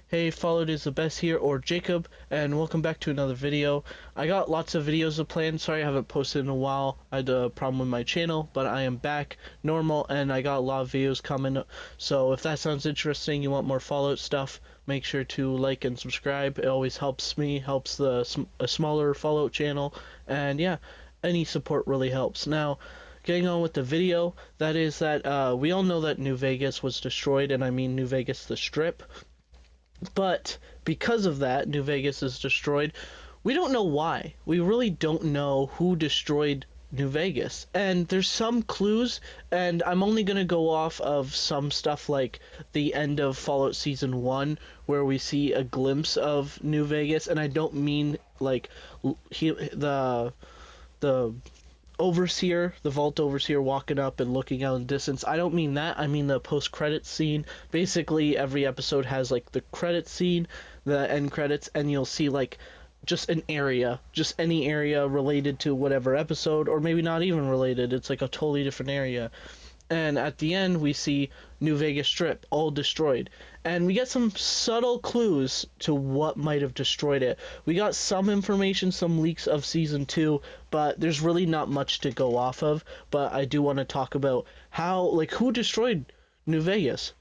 Hey, Followed is the best here, or Jacob, and welcome back to another video. I got lots of videos planned. Sorry I haven't posted in a while. I had a problem with my channel, but I am back normal, and I got a lot of videos coming. So if that sounds interesting, you want more Fallout stuff, make sure to like and subscribe. It always helps me, helps a smaller Fallout channel, and yeah, any support really helps. Now, getting on with the video, that is that we all know that New Vegas was destroyed, and I mean New Vegas the Strip. But because of that, New Vegas is destroyed. We don't know why. We really don't know who destroyed New Vegas. And there's some clues, and I'm only going to go off of some stuff like the end of Fallout Season 1, where we see a glimpse of New Vegas. And I don't mean like the overseer, the vault overseer walking up and looking out in the distance. I don't mean that. I mean the post-credits scene. Basically, every episode has like the credits scene, the end credits, and you'll see like just an area, just any area related to whatever episode, or maybe not even related. It's like a totally different area. And at the end, we see New Vegas Strip all destroyed. And we get some subtle clues to what might have destroyed it. We got some information, some leaks of Season 2, but there's really not much to go off of. But I do want to talk about who destroyed New Vegas?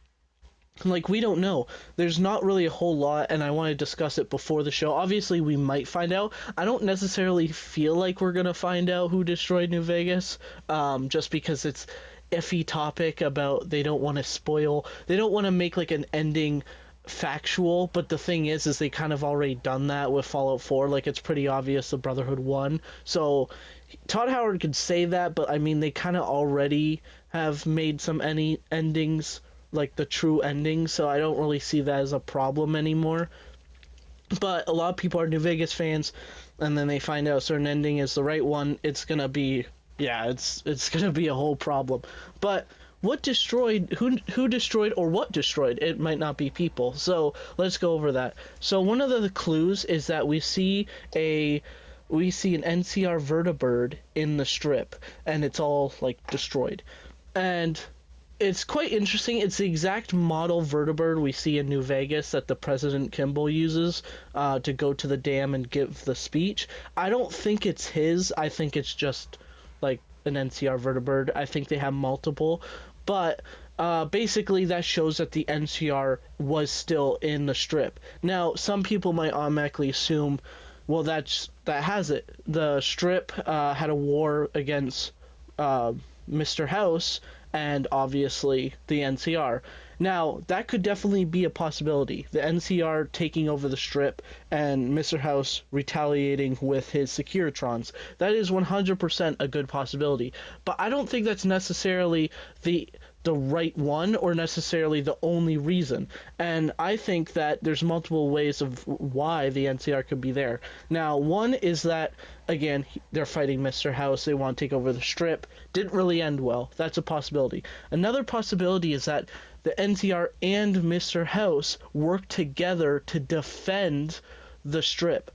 Like, we don't know. There's not really a whole lot, and I want to discuss it before the show. Obviously, we might find out. I don't necessarily feel like we're going to find out who destroyed New Vegas, just because it's iffy topic about they don't want to spoil, they don't want to make like an ending factual, but the thing is they kind of already done that with Fallout 4. Like, it's pretty obvious the Brotherhood won, so Todd Howard could say that, but I mean they kind of already have made some endings, like the true ending, so I don't really see that as a problem anymore. But a lot of people are New Vegas fans, and then they find out a certain ending is the right one. It's gonna be, yeah, it's gonna be a whole problem. But what destroyed, who destroyed, or what destroyed? It might not be people. So let's go over that. So one of the clues is that we see an NCR vertibird in the strip, and it's all like destroyed. And it's quite interesting. It's the exact model vertibird we see in New Vegas that the President Kimball uses to go to the dam and give the speech. I don't think it's his. I think it's just like an NCR vertibird. I think they have multiple, but basically that shows that the NCR was still in the strip. Now, some people might automatically assume, well, that has it. The strip had a war against Mr. House, and obviously the NCR. Now, that could definitely be a possibility. The NCR taking over the strip and Mr. House retaliating with his Securitrons. That is 100% a good possibility. But I don't think that's necessarily the right one, or necessarily the only reason. And I think that there's multiple ways of why the NCR could be there. Now, one is that, again, they're fighting Mr. House, they want to take over the strip. Didn't really end well. That's a possibility. Another possibility is that the NCR and Mr. House work together to defend the strip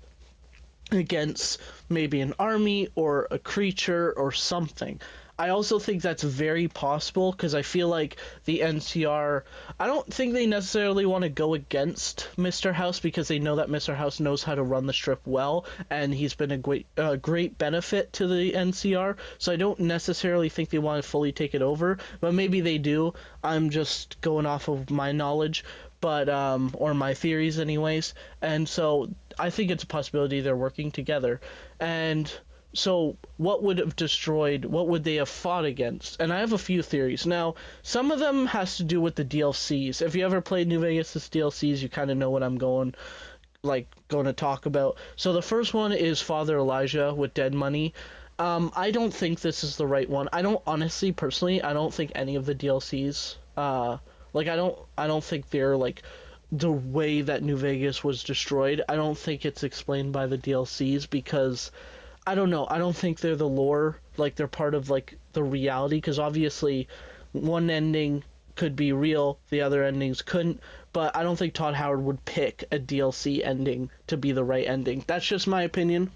against maybe an army or a creature or something. I also think that's very possible, because I feel like the NCR, I don't think they necessarily want to go against Mr. House, because they know that Mr. House knows how to run the strip well, and he's been a great benefit to the NCR, so I don't necessarily think they want to fully take it over, but maybe they do. I'm just going off of my knowledge, but or my theories anyways, and so I think it's a possibility they're working together. And so what would have destroyed, what would they have fought against? And I have a few theories. Now, some of them has to do with the DLCs. If you ever played New Vegas' DLCs, you kind of know what I'm going to talk about. So the first one is Father Elijah with Dead Money. I don't think this is the right one. I don't, honestly, personally, I don't think any of the DLCs, I don't think they're like the way that New Vegas was destroyed. I don't think it's explained by the DLCs, because I don't know. I don't think they're the lore, like they're part of like the reality, because obviously one ending could be real, the other endings couldn't, but I don't think Todd Howard would pick a DLC ending to be the right ending. That's just my opinion.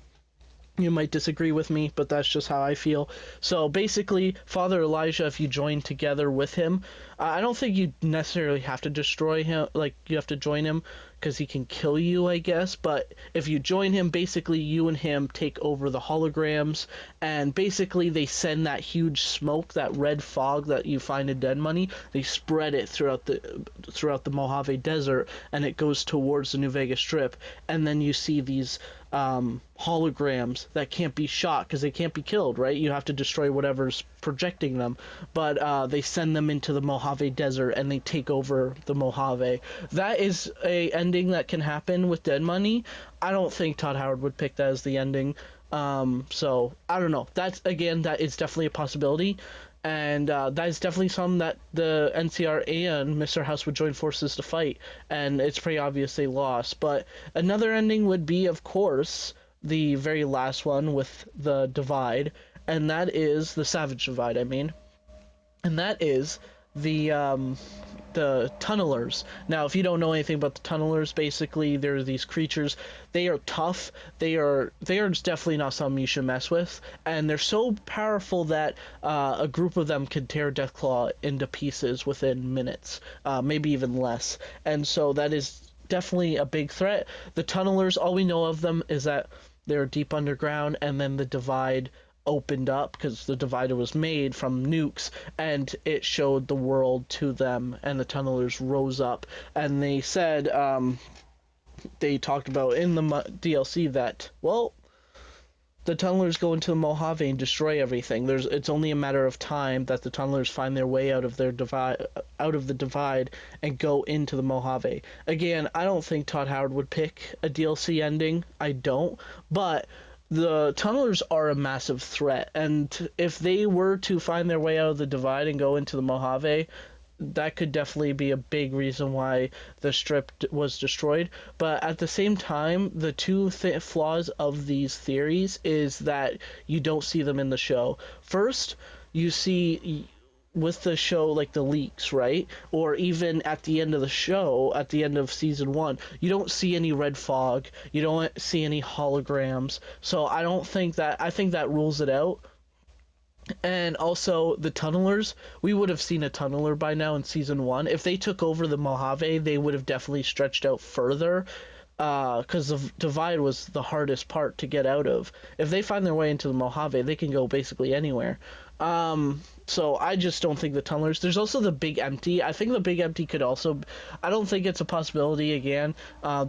You might disagree with me, but that's just how I feel. So basically, Father Elijah, if you join together with him, I don't think you necessarily have to destroy him, like you have to join him because he can kill you, I guess. But if you join him, basically you and him take over the holograms, and basically they send that huge smoke, that red fog that you find in Dead Money. They spread it throughout the Mojave Desert, and it goes towards the New Vegas Strip, and then you see these holograms that can't be shot because they can't be killed, right? You have to destroy whatever's projecting them, but they send them into the Mojave Desert and they take over the Mojave. That is a ending that can happen with Dead Money. I don't think Todd Howard would pick that as the ending. So I don't know. That is definitely a possibility. And that is definitely something that the NCR and Mr. House would join forces to fight, and it's pretty obvious they lost. But another ending would be, of course, the very last one with the Divide, and that is the Savage Divide, I mean. And that is the tunnelers. Now, if you don't know anything about the tunnelers, basically they're these creatures. They are tough. They are definitely not something you should mess with, and they're so powerful that a group of them could tear Deathclaw into pieces within minutes, maybe even less. And so that is definitely a big threat. The tunnelers, all we know of them is that they're deep underground, and then the Divide opened up because the Divider was made from nukes, and it showed the world to them, and the tunnelers rose up, and they said, they talked about in the DLC that, well, the tunnelers go into the Mojave and destroy everything. It's only a matter of time that the tunnelers find their way out of the divide and go into the Mojave. Again, I don't think Todd Howard would pick a DLC ending. I don't, but the tunnelers are a massive threat, and if they were to find their way out of the divide and go into the Mojave, that could definitely be a big reason why the strip was destroyed. But at the same time, the two flaws of these theories is that you don't see them in the show. First, you see with the show, like the leaks, right? Or even at the end of the show, at the end of season 1, you don't see any red fog, you don't see any holograms. So I think that rules it out. And also the tunnelers, we would have seen a tunneler by now in season 1. If they took over the Mojave, they would have definitely stretched out further, because the divide was the hardest part to get out of. If they find their way into the Mojave, they can go basically anywhere. So I just don't think the tunnelers. There's also the Big Empty. I think the Big Empty could also. I don't think it's a possibility again.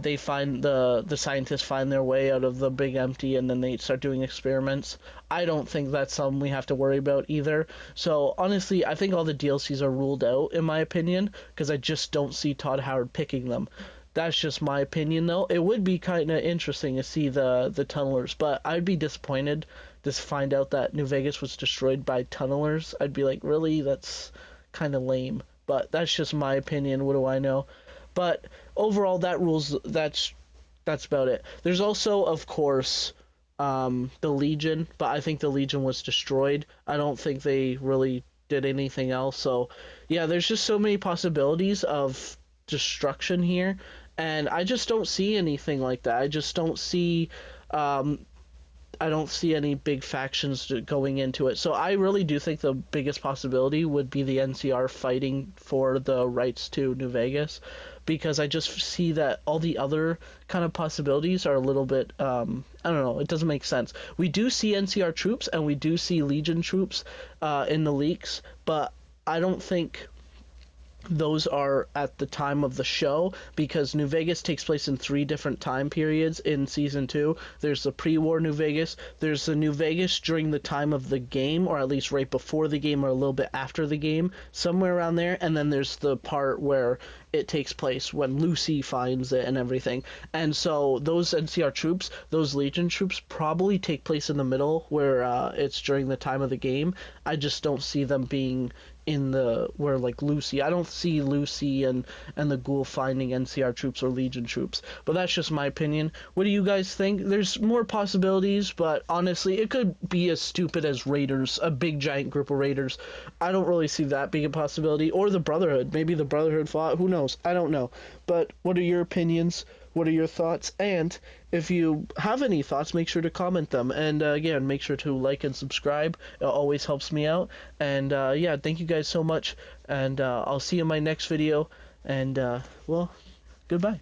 They find the scientists find their way out of the Big Empty, and then they start doing experiments. I don't think that's something we have to worry about either. So honestly, I think all the DLCs are ruled out in my opinion, because I just don't see Todd Howard picking them. That's just my opinion, though. It would be kind of interesting to see the tunnelers, but I'd be disappointed to find out that New Vegas was destroyed by tunnelers. I'd be like, really? That's kind of lame. But that's just my opinion. What do I know? But overall, that's about it. There's also, of course, the Legion, but I think the Legion was destroyed. I don't think they really did anything else. So, yeah, there's just so many possibilities of destruction here, and I just don't see anything like that. I just don't see I don't see any big factions going into it. So I really do think the biggest possibility would be the NCR fighting for the rights to New Vegas, because I just see that all the other kind of possibilities are a little bit, I don't know, it doesn't make sense. We do see NCR troops and we do see Legion troops in the leaks, but I don't think those are at the time of the show, because New Vegas takes place in 3 different time periods in season 2. There's the pre-war New Vegas, there's the New Vegas during the time of the game, or at least right before the game or a little bit after the game, somewhere around there, and then there's the part where it takes place when Lucy finds it and everything. And so those NCR troops, those Legion troops, probably take place in the middle where it's during the time of the game. I just don't see them being in the where like Lucy. I don't see Lucy and the Ghoul finding NCR troops or Legion troops. But that's just my opinion. What do you guys think? There's more possibilities, but honestly, it could be as stupid as Raiders, a big giant group of Raiders. I don't really see that being a possibility. Or the Brotherhood. Maybe the Brotherhood fought. Who knows? I don't know. But what are your opinions? what are your thoughts? And if you have any thoughts, make sure to comment them. And again, make sure to like and subscribe. It always helps me out. And yeah, thank you guys so much. And I'll see you in my next video. And well, goodbye.